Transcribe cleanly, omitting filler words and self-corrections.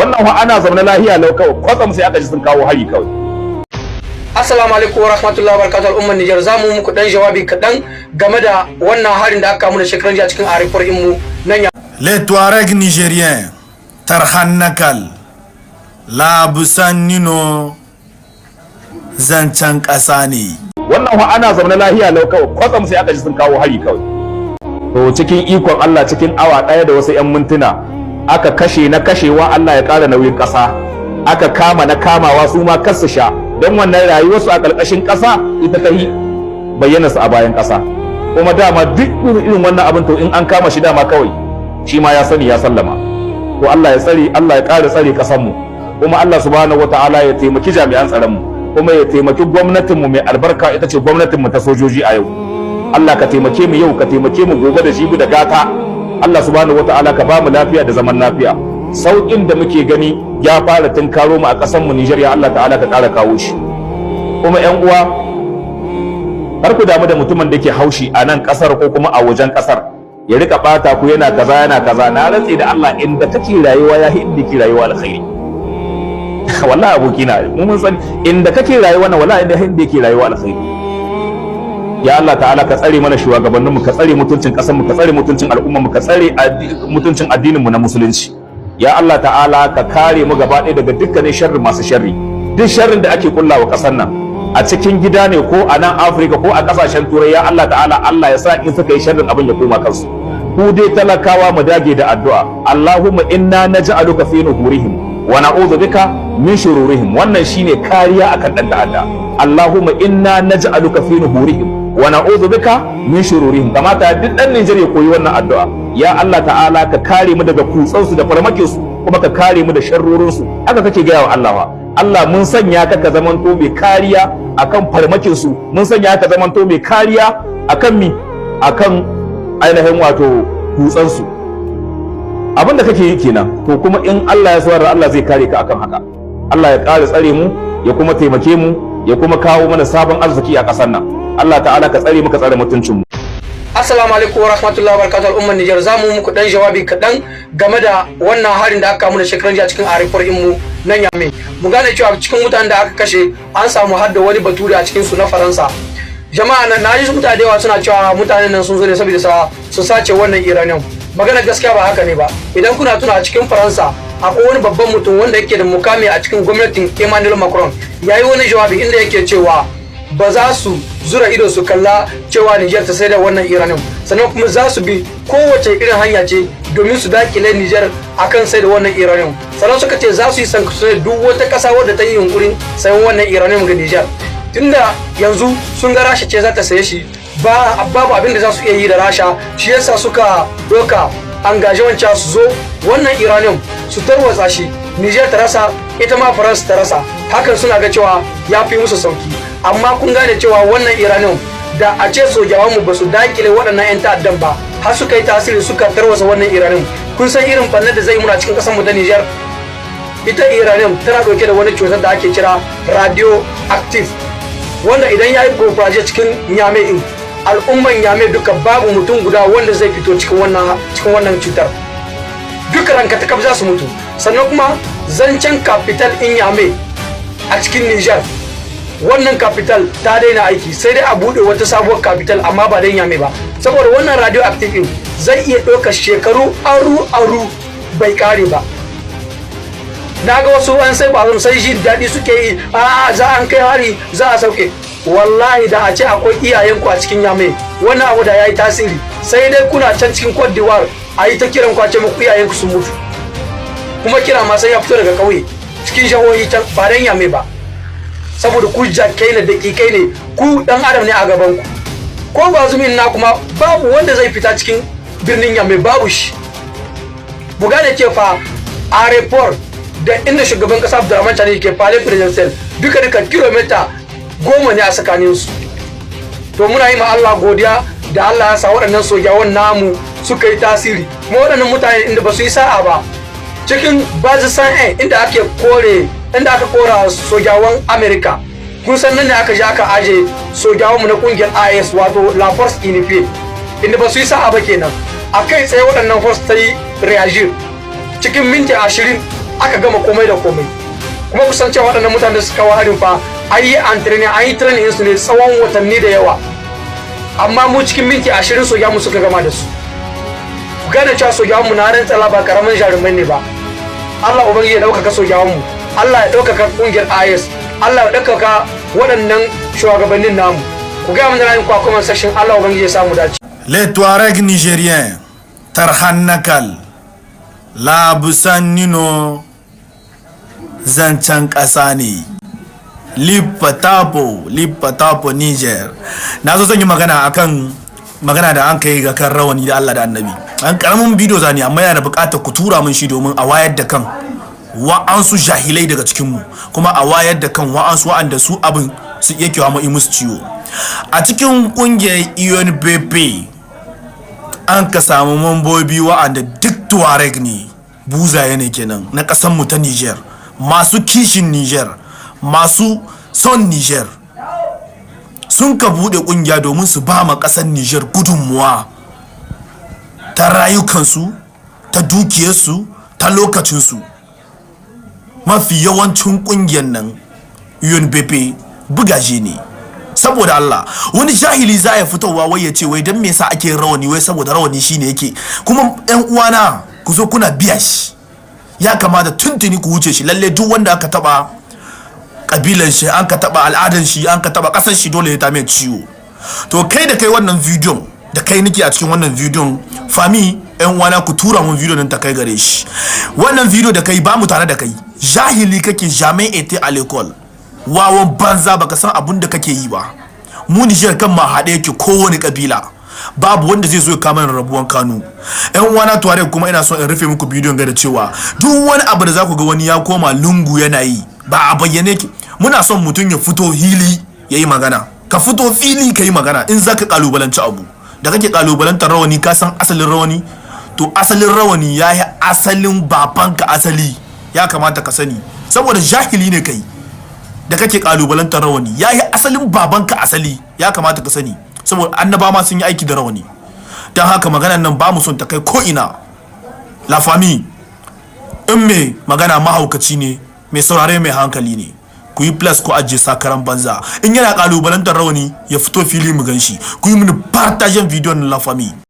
wannan wa ana zaune lahiya lau kawai kwatsam sai aka ji sun kawo hari kawai. Assalamu alaikum warahmatullahi wabarakatuh al'ummar Nijar, zamu muku dan jawabi kadan game da wannan harin da aka kawo da shekaran jiya cikin arifar mu nan ya. Les Touaregs nigériens tarhannakal la busannino zancen ƙasa ne. Wannan wa ana zaune lahiya lau kawai kwatsam sai aka ji sun kawo hari kawai. To cikin ikon Allah cikin awa ɗaya da wasu 'yan mintuna aka kashe na kashewa, Allah ya ƙara nauyin ƙasa, aka kama na kamawa su ma kasu sha, don wannan rayuwarsu a ƙarƙashin ƙasa ita ta yi bayyana su a bayan ƙasa. Kuma dama duk irin wannan abin to in an kama shi dama kawai shi ma ya sani ya sallama. To Allah ya tsare, Allah ya ƙara tsare ƙasarmu, kuma Allah subhanahu wataala ya taimaki jami'an tsaronmu, kuma ya taimaki gwamnatinmu mai albarka, ita ce gwamnatinmu ta sojoji a yau. Allah ka taimake mu yau, ka taimake mu gobe da jibi da gata. Allah subhanahu wataala ka ba mu lafiya da zaman lafiya. Sauƙin da muke gani ya fara tunkaro mu a ƙasar mu Nijar, ya Allah ta'ala ka ƙara kawo shi. Kuma ƴan uwa, har ku damu da mutumin da ke haushi a nan ƙasar ko kuma a wajen ƙasar, ya rika ɓata ku yana kaza yana kaza. Na rantse da Allah, inda kake rayuwa ya inda ke rayuwa alkhairi. Wallahi abokina, mun san inda kake rayuwa na wallahi inda ke rayuwa alkhairi. Ya Allah ta'ala ka tsare mana shugabannin mu, ka tsare mutuncin ƙasar mu, ka tsare mutuncin al'ummar mu, ka tsare mutuncin addinin mu na musulunci. Ya Allah ta'ala ka kare mu gaba ɗaya daga dukkanin sharri masu sharri. Duk sharrin da ake kullawa ƙasar nan, a cikin gida ne ko a nan Afirka ko a ƙasashen Turai, ya Allah ta'ala Allah ya sa in suka yi sharrin abin ya koma kansu. Ku dai talakawa mu dage da addu'a. Allahumma inna naj'aluka fi nuhurihim wa na'udhu bika min shururihim. Wannan shine kariya akan dan ta'adda. Allahumma inna naj'aluka fi nuhurihim wa na'udhu bika min shururihim. Kamata duk dan Nigeria koyi wannan addu'a. Ya Allah ta'ala ka kare mu daga kutsansu da farmakin su, kuma ka kare mu da sharrorin su. Haka kake gaya wa Allah wa Allah, mun sanya ka ka zamanto mai kariya akan farmakin su, mun sanya ka zamanto mai kariya akan akan ainihin wato kutsansu. Abin da kake yi kenan, to kuma in Allah ya so Allah zai kare ka akan haka. Allah ya ƙara tsare mu, ya kuma taimake mu, ya kuma kawo mana sabon arziki a ƙasar nan. Allah ta'ala ka tsare mu, ka tsare mutuncin mu. Assalamu alaikum warahmatullahi wabarakatuh al'ummar Nijar, zamu muku dan jawabi kadan game da wannan harin da aka kawo da shekaran jiya cikin arifar mu nan Yame. Mu gane cewa cikin mutanen da aka kashe an samu har da wani bature a cikin su na Faransa. Jama'a nan na ji su mutane da yawa suna cewa mutanen nan sun zo ne saboda su sace wannan Iranian. Magana gaskiya ba haka ne ba. Idan kuna tuna a cikin Faransa akwai wani babban mutum wanda yake da mukami a cikin gwamnatin Emmanuel Macron, yayi wani jawabi inda yake cewa ba za su zura ido su kalla cewa Niger ta sai da wannan Iranian, sannan kuma za su bi kowace irin hanya ce domin su dakile Niger akan sai da wannan Iranian. Sannan suka ce za su yi sankashe duk wata ƙasa wadda ta yi yunkurin sayan wannan Iranian ga Niger. Tunda yanzu sun ga Rasha ce za ta saye shi, babu abin da za su iya yi da Rasha, shi yasa suka doka engagement cewa su zo wannan Iranian su tarwatsa shi, Niger ta rasa, ita ma Faransa ta rasa. Hakan suna ga cewa ya fi musu sauki. Amma kun gane cewa wannan Iranian da a ce sojawanmu ba su dakile waɗannan 'yan ta'addan ba, har suka yi tasiri suka tarwasa wannan Iranian. Kun san irin bannar da zai muna cikin ƙasar mu ta Niger? Ita Iranian tana ɗauke da wani cutar da ake kira radioactive, wanda idan ya yi propage cikin Niamey in, al'umman Niamey duka babu mutum guda wanda zai fito cikin wannan cutar. Duka ranka ta kaf za su mutu. Sannan kuma zancen capital in Niamey a cikin Niger, wannan capital ta daina aiki, sai dai a bude wata sabuwar capital amma ba dan Yame ba, saboda wannan radioactive din zai iya ɗaukar shekaru aru bai kare ba. Na ga wasu an sai ba sai shi daɗi suke yi, za an kai hari za a sauke. Wallahi da a ce akwai iyayenku a cikin Yame, wannan abu da yayi tasiri. Sai dai kuna can cikin Cote d'Ivoire a yi ta kiran kwace muku iyayenku sun mutu, kuma kira ma sai ya fito daga ƙauye cikin jahohi can ba dan Yame ba. Saboda ku jakai ne, daƙiƙai ne, ku dan adam ne a gaban ku. Ko ba zumin na kuma babu wanda zai fita cikin birnin Yame, babu shi. Buga da ke fa airport da inda shugaban kasa Abdurrahman Chani ke Palais Presidential duka kilomita 10 ne a tsakanin su. To muna yi ma Allah godiya da Allah ya sa waɗannan sojawan namu suka yi tasiri. Kuma waɗannan mutane inda ba su yi sa'a ba, cikin Bazisan inda aka kora sojawan America, kun san nan ne aka je aka aje sojawanmu na kungiyar IS wato La Force Unifiée, inda ba su yi sa'a ba kenan. A kai tsaye waɗannan force ta yi reagir cikin minti 20 aka gama komai da komai. Kuma kusan cewa waɗannan mutanen da suka kawo harin fa an yi training su ne tsawon watanni da yawa, amma mu cikin minti 20 soja mu suka gama da su. Ku gane cewa sojawan mu na ran tsala ba karamin jarumai ne ba. Allah ubangiji ya ɗaukaka sojawan mu, Allah ya ɗaukaka ƙungiyar IS, Allah ya ɗaukaka waɗannan shugabannin namu. Ku gaya mana rayuwa a comment section, Allah ubangiji ya samu dace. Les Touaregs nigériens, Tarhanakal, Labusannino, zancen ƙasa ne. Lipatapo Niger. Na zo zan yi magana akan magana da an kai ga kan rawani da Allah da Annabi. An karamin bidiyo zani amma yana buƙatar ku tura min shi domin a wayar da kan wa'ansu jahilai daga cikin mu, kuma a wayar da kan wa'ansu wa'anda su abin su yake wa musu ciwo. A cikin kungiyar UNPP an ka samu mambobi wa'anda duk Tuareg ne, buzaye ne kenan na ƙasar mu ta Niger, masu kishin Niger, masu son Niger. Sun ka bude kungiya domin su ba ma ƙasar Niger gudunmuwa ta rayukansu, ta dukiyarsu, ta lokacinsu. Mafi yawancin kungiyar nan UNPP bugaje ne. Saboda Allah, wani jahili za ya fitowa wai ya ce wai dan me yasa ake rawani, wai saboda rawani shine yake. Kuma ƴan uwana ku zo kuna biya shi, ya kamata tuntuni ku wuce shi. Lalle duk wanda aka taba kabilan shi, an ka taba al'adan shi, an ka taba kasar shi, dole ya ta mai ciwo. To kai da kai wannan bidiyon da kai nake a cikin wannan bidiyon, fami ƴan uwana ku tura mun bidiyon nan ta kai gare shi. Wannan bidiyo da kai ba mu tare da kai, jahili kake, jamais été à l'école, wawan banza, baka san abun da kake yi ba. Mu Niger kan ma haɗe yake, kowane kabila babu wanda zai zo ya kama rabuwan kanu. Yan uwana Tuareg, kuma ina so in rufe muku bidiyon ga da cewa duk wani abu da za ku ga wani ya koma lungu yana yi ba a bayyane ki. Muna son mutum ya fito hili ya yi magana, ka fito fili ka yi magana. In za ka kalubalanci abu da kake kalubalantar rawani, ka san asalin rawani, to asalin rawani ya yi asalin babanka asali, ya kamata ka sani. Saboda jahili ne kai da kake kalubalantar rawani, ya yi asalin babanka asali, ya kamata ka sani. Saboda annaba ma sun yi aiki da rawani. Don haka maganan nan ba mu son ta kai ko ina. La famille, in mai magana mahaukaci ne, mai saurare mai hankali ne. Ku yi plus ko ajiye sakaran banza. In yana kalubalantar rawani ya fito fili mu ganshi. Ku yi mini partagen bidiyon La famille.